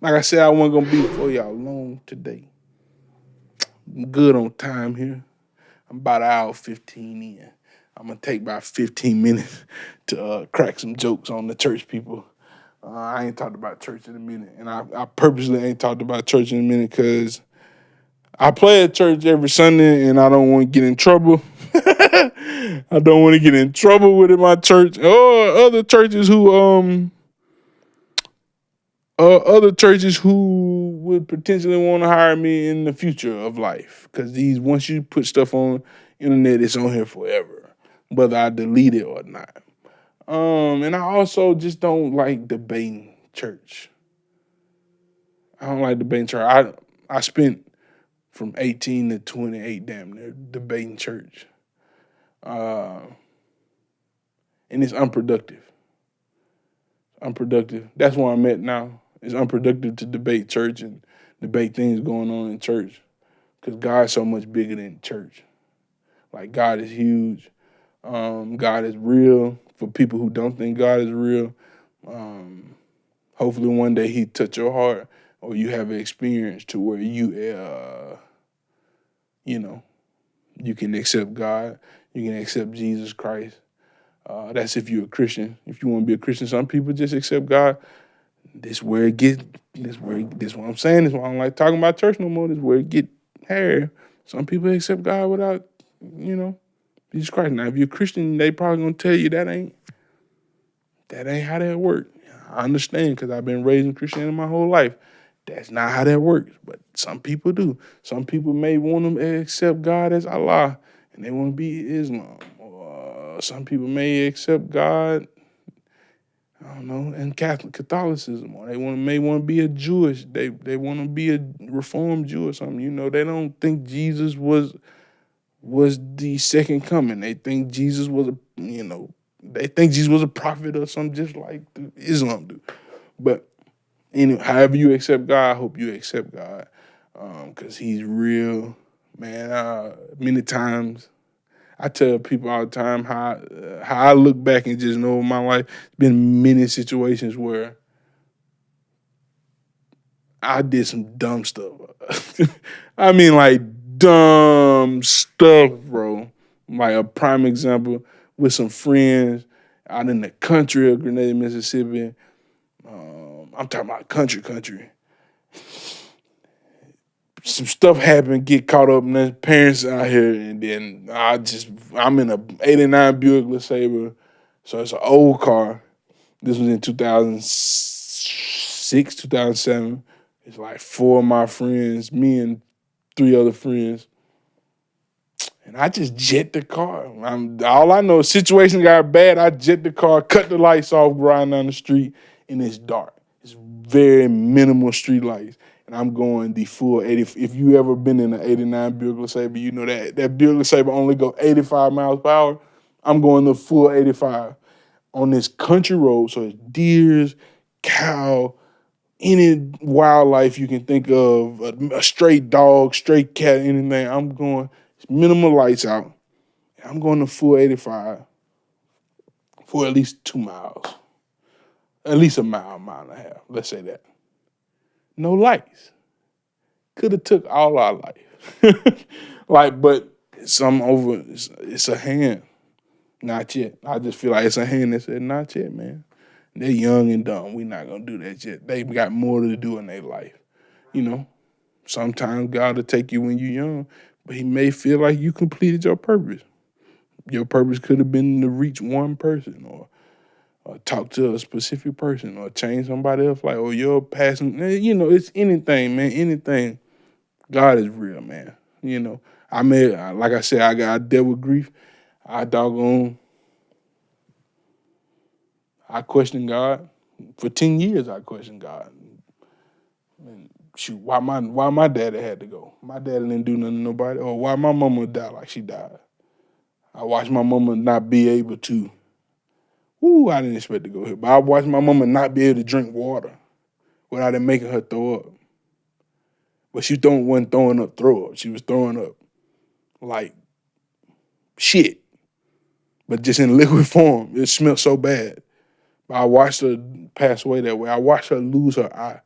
Like I said, I wasn't gonna be for y'all long today. I'm good on time here. I'm about an hour 15 in. I'm gonna take about 15 minutes to crack some jokes on the church people. I ain't talked about church in a minute, and I purposely ain't talked about church in a minute because I play at church every Sunday, and I don't want to get in trouble. I don't want to get in trouble with my church or other churches who would potentially want to hire me in the future of life. Because once you put stuff on internet, it's on here forever, whether I delete it or not. And I also just don't like debating church. I don't like debating church. I spent from 18 to 28 damn near debating church. Uh, and it's unproductive. Unproductive. That's where I'm at now. It's unproductive to debate church and debate things going on in church because God's so much bigger than church. Like God is huge. God is real. For people who don't think God is real, um, hopefully one day He touch your heart or you have an experience to where you know, you can accept God, you can accept Jesus Christ. That's if you're a Christian. If you want to be a Christian, some people just accept God. This where it get. This what I'm saying. This why I don't like talking about church no more. This where it get hairy. Some people accept God without, you know, Jesus Christ. Now, if you're a Christian, they probably gonna tell you that ain't how that works. I understand because I've been raised in Christianity my whole life. That's not how that works. But some people do. Some people may want to accept God as Allah and they want to be Islam. Or some people may accept God, I don't know, in Catholicism. Or may want to be a Jewish. They want to be a Reformed Jew or something. You know, they don't think Jesus was the second coming. They think Jesus was they think Jesus was a prophet or something, just like the Islam do. But anyway, however you accept God, I hope you accept God, because He's real, man. Many times I tell people all the time how I look back and just know my life. There's been many situations where I did some dumb stuff. I mean, like dumb stuff, bro. Like a prime example with some friends out in the country of Grenada, Mississippi. I'm talking about country. Some stuff happened, get caught up, and there's parents out here, and then I'm in a '89 Buick LeSabre, so it's an old car. This was in 2006, 2007. It's like four of my friends, me and three other friends, and I just jet the car. All I know, situation got bad. I jet the car, cut the lights off, riding down the street, and it's dark. It's very minimal street lights. And I'm going the full 80. If you ever been in an '89 Buick LeSabre, you know that Buick LeSabre only go 85 miles per hour. I'm going the full 85 on this country road. So it's deers, cow, any wildlife you can think of, a stray dog, stray cat, anything. I'm going minimal lights out. I'm going to full 85 for at least 2 miles, at least a mile and a half. Let's say that. No lights. Could have took all our life. But it's a hand. Not yet. I just feel like it's a hand that said, not yet, man. They're young and dumb. We're not going to do that yet. They got more to do in their life. You know, sometimes God will take you when you're young, but He may feel like you completed your purpose. Your purpose could have been to reach one person or talk to a specific person or change somebody else's life or your passing. It's anything, man, anything. God is real, man. Like I said, I dealt with grief. I questioned God. For 10 years, I questioned God. And shoot, why my daddy had to go? My daddy didn't do nothing to nobody. Or why my mama died like she died? I watched my mama not be able to. I didn't expect to go here. But I watched my mama not be able to drink water without it making her throw up. But she wasn't throwing up throw up. She was throwing up like shit, but just in liquid form. It smelled so bad. But I watched her pass away that way. I watched her lose her eye.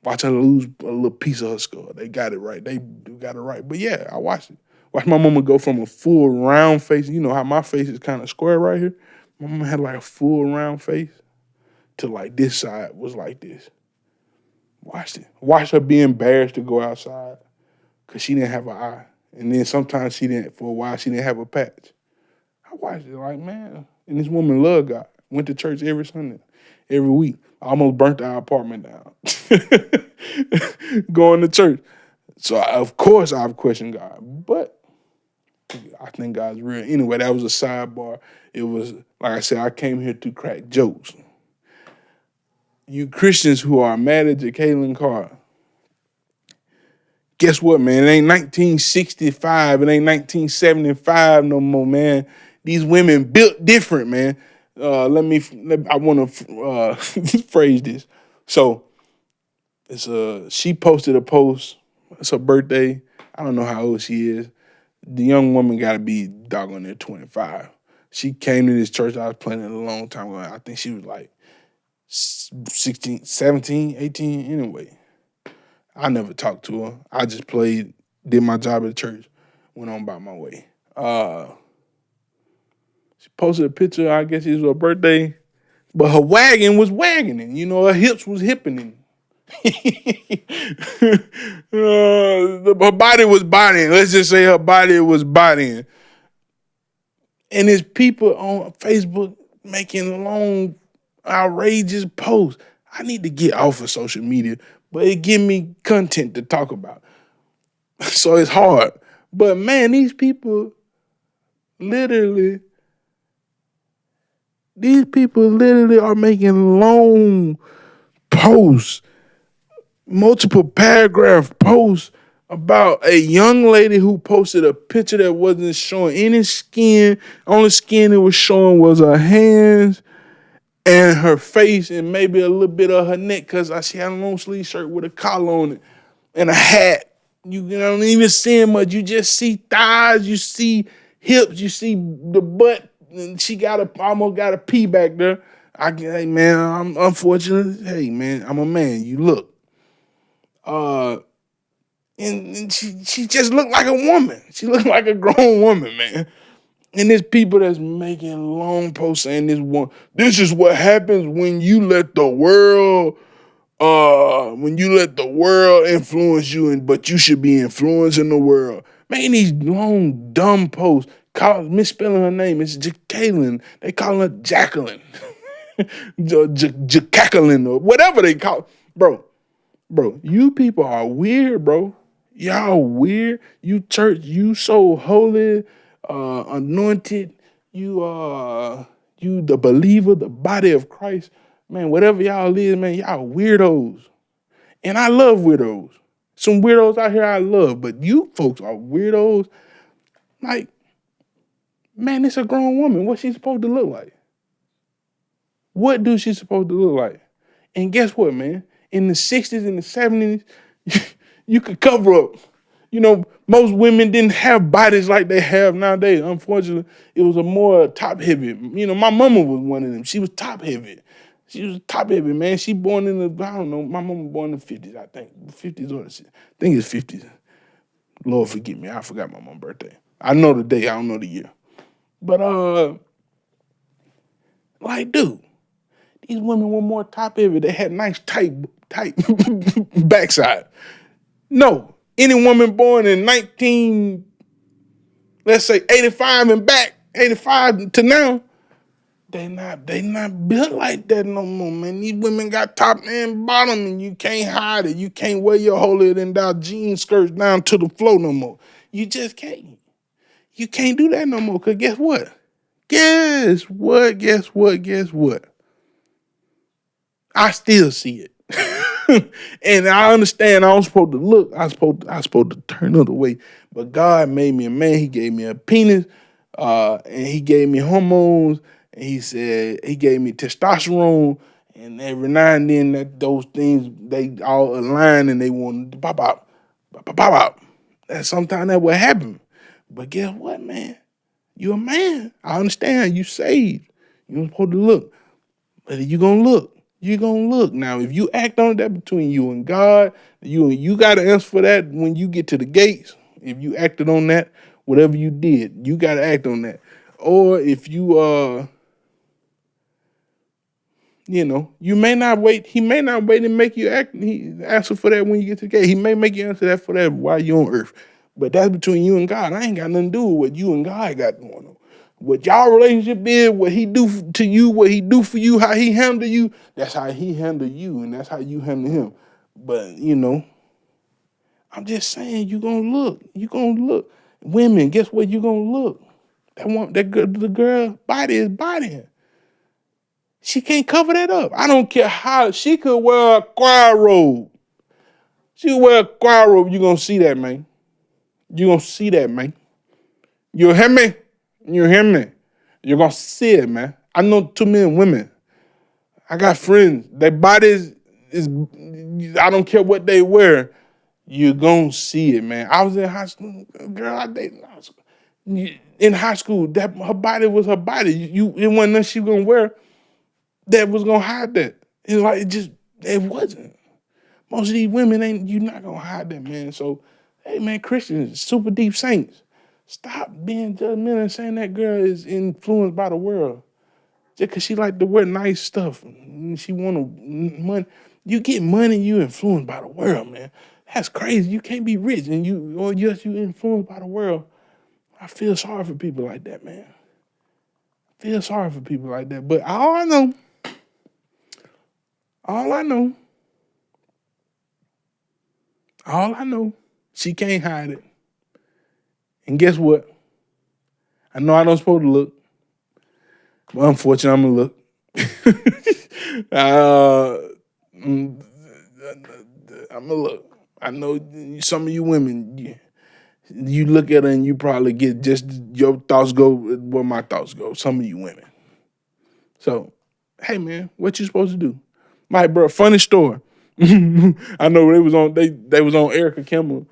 Watch her lose a little piece of her skull. They got it right. They got it right. But yeah, I watched it. Watch my mama go from a full round face. You know how my face is kind of square right here? My mama had like a full round face to like this side was like this. Watched it. Watched her be embarrassed to go outside because she didn't have an eye. And then sometimes for a while, she didn't have a patch. I watched it like, man. And this woman loved God. Went to church every Sunday, every week. I almost burnt our apartment down. Going to church. So, of course, I've questioned God. But I think God's real. Anyway, that was a sidebar. It was, like I said, I came here to crack jokes. You Christians who are mad at Jekalyn Carr, guess what, man? It ain't 1965. It ain't 1975 no more, man. These women built different, man. I want to phrase this. So, she posted a post. It's her birthday. I don't know how old she is. The young woman got to be doggone near 25. She came to this church I was playing in a long time ago. I think she was like 16, 17, 18, anyway. I never talked to her. I just played, did my job at the church, went on about my way. She posted a picture, I guess it was her birthday, but her wagon was wagoning. You know, her hips was hippening. Her body was bodying. Let's just say her body was bodying. And there's people on Facebook making long, outrageous posts. I need to get off of social media, but it give me content to talk about. So it's hard. But man, these people literally are making long posts, multiple paragraph posts about a young lady who posted a picture that wasn't showing any skin. Only skin it was showing was her hands and her face and maybe a little bit of her neck because she had a long sleeve shirt with a collar on it and a hat. You don't even see much. You just see thighs, you see hips, you see the butt, and she almost got a pee back there. Hey man, I'm unfortunate. Hey man, I'm a man. You look. And she just looked like a woman. She looked like a grown woman, man. And there's people that's making long posts saying this is what happens when you let the world influence you, but you should be influencing the world. Making these long, dumb posts, misspelling her name. It's Jekalyn. They call her Jekalyn. Jekalyn or whatever they call it. Bro, you people are weird, bro. Y'all weird. You church, you so holy, anointed. You the believer, the body of Christ. Man, whatever y'all is, man, y'all weirdos. And I love weirdos. Some weirdos out here I love, but you folks are weirdos. Like, man, it's a grown woman. What's she supposed to look like? What do she supposed to look like? And guess what, man? In the 60s and the 70s, you could cover up. You know, most women didn't have bodies like they have nowadays. Unfortunately, it was a more top-heavy. You know, my mama was one of them. She was top-heavy. She was top-heavy, man. She born in the, I don't know, my mama born in the 50s, I think. 50s or, I think it's 50s. Lord forgive me, I forgot my mom's birthday. I know the day, I don't know the year. But, like, dude, these women were more top-heavy. They had nice, tight backside. No, any woman born in 85 and back, 85 to now, they not built like that no more, man. These women got top and bottom, and you can't hide it. You can't wear your holier than thou jean skirts down to the floor no more. You just can't. You can't do that no more, because guess what? Guess what? I still see it. And I understand I was supposed to look. I was supposed to turn the other way. But God made me a man. He gave me a penis. And he gave me hormones. And he said he gave me testosterone. And every now and then those things, they all align and they want to pop out. And sometimes that will happen. But guess what, man? You're a man. I understand. You saved. You're supposed to look. But you gonna look. you're gonna look. Now, if you act on that between you and God, you gotta answer for that when you get to the gates. If you acted on that, whatever you did, you gotta act on that. Or if you you may not wait. He may not wait and make you answer for that when you get to the gate. He may make you answer that for that while you're on earth. But that's between you and God. I ain't got nothing to do with what you and God got going on. What y'all relationship is, what he do to you, what he do for you, how he handle you, that's how he handle you, and that's how you handle him. But, I'm just saying, you gonna look. You gonna look. Women, guess what? You gonna look. The girl body is bodying. She can't cover that up. I don't care how. She could wear a choir robe. She could wear a choir robe. You're going to see that, man. You're going to see that, man. You hear me? You hear me? You're going to see it, man. I know too many women. I got friends. Their bodies is, I don't care what they wear. You're going to see it, man. I was in high school. Girl, I dated in high school. In high school, that her body was her body. It wasn't nothing she was going to wear that was gonna hide that. It's like it wasn't. Most of these women you're not gonna hide that, man. So, hey man, Christians, super deep saints, stop being judgmental and saying that girl is influenced by the world. Just because she like to wear nice stuff and she want money. You get money, you influenced by the world, man. That's crazy. You can't be rich and you influenced by the world. I feel sorry for people like that, man. I feel sorry for people like that. But all I know, she can't hide it. And guess what? I know I don't supposed to look, but unfortunately, I'm going to look. I'm going to look. I know some of you women, you look at her and you probably get just your thoughts go where my thoughts go. Some of you women. So, hey, man, what you supposed to do? My bro, funny story. I know they was on Erica Kimball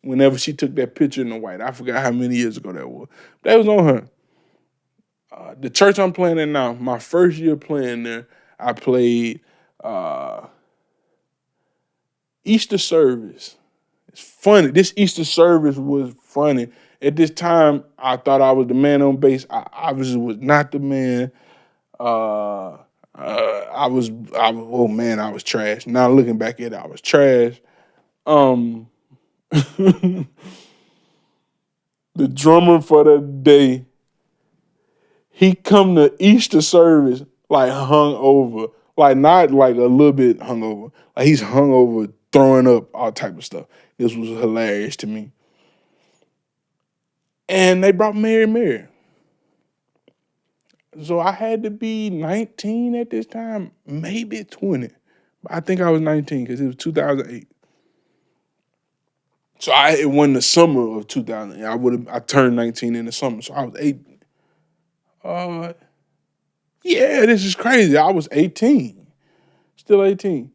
whenever she took that picture in the white. I forgot how many years ago that was. That was on her. The church I'm playing in now, my first year playing there, I played Easter service. It's funny. This Easter service was funny. At this time, I thought I was the man on base. I obviously was not the man. I was trash. Now looking back at it, I was trash. The drummer for the day, he come to Easter service like hungover, like not like a little bit hungover, like he's hungover, throwing up all type of stuff. This was hilarious to me. And they brought Mary. So I had to be 19 at this time, maybe 20. But I think I was 19 because it was 2008. So it wasn't the summer of 2008. I turned 19 in the summer, so I was 8. Yeah, this is crazy. I was 18, still 18.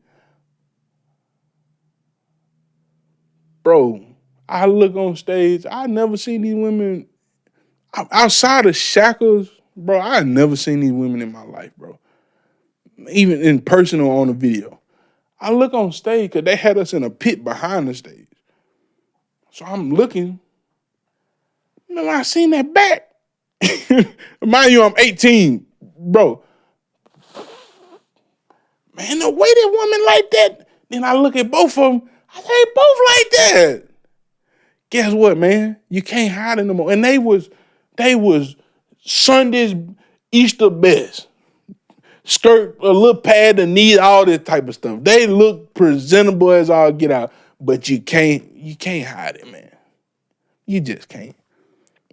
Bro, I look on stage. I never seen these women outside of shackles. Bro, I had never seen these women in my life, bro. Even in person or on a video. I look on stage because they had us in a pit behind the stage. So I'm looking. Man, I seen that back. Mind you, I'm 18, bro. Man, the way that woman like that. Then I look at both of them. I say, both like that. Guess what, man? You can't hide it no more. And they was Sunday's Easter best. Skirt, a little pad, the knee, all this type of stuff. They look presentable as all get out, but you can't hide it, man. You just can't.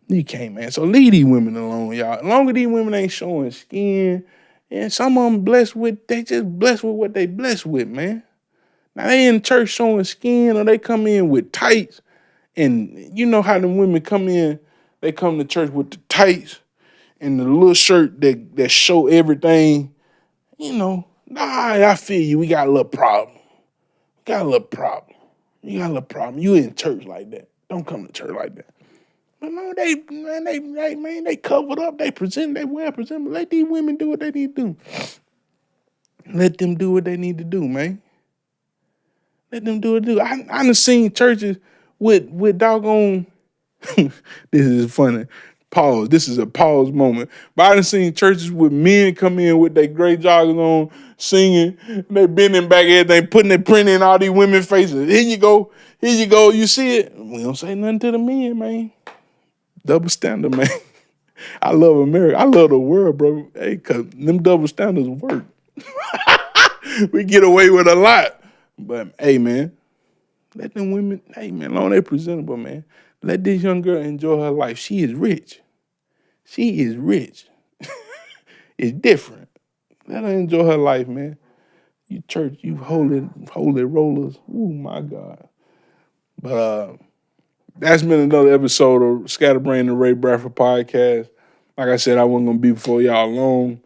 You can't, man. So leave these women alone, y'all. As long as these women ain't showing skin, and some of them they just blessed with what they blessed with, man. Now they in church showing skin, or they come in with tights, and you know how the women come in, they come to church with the tights and the little shirt that show everything. I feel you. We got a little problem. You got a little problem. You in church like that. Don't come to church like that. But no, they covered up. They present. They well presented. Let these women do what they need to do. Let them do what they need to do, man. Let them do it. I done seen churches with doggone. This is funny. Pause. This is a pause moment. But I done seen churches with men come in with their gray joggers on, singing. They bending back everything, putting their print in all these women's faces. Here you go. Here you go. You see it? We don't say nothing to the men, man. Double standard, man. I love America. I love the world, bro. Hey, cause them double standards work. We get away with a lot. But hey, man, let them women, hey man, long they presentable, man. Let this young girl enjoy her life. She is rich. She is rich. It's different. Let her enjoy her life, man. You church, you holy rollers. Oh my God. But that's been another episode of Scatterbrain and Ray Bradford podcast. Like I said, I wasn't gonna be before y'all long.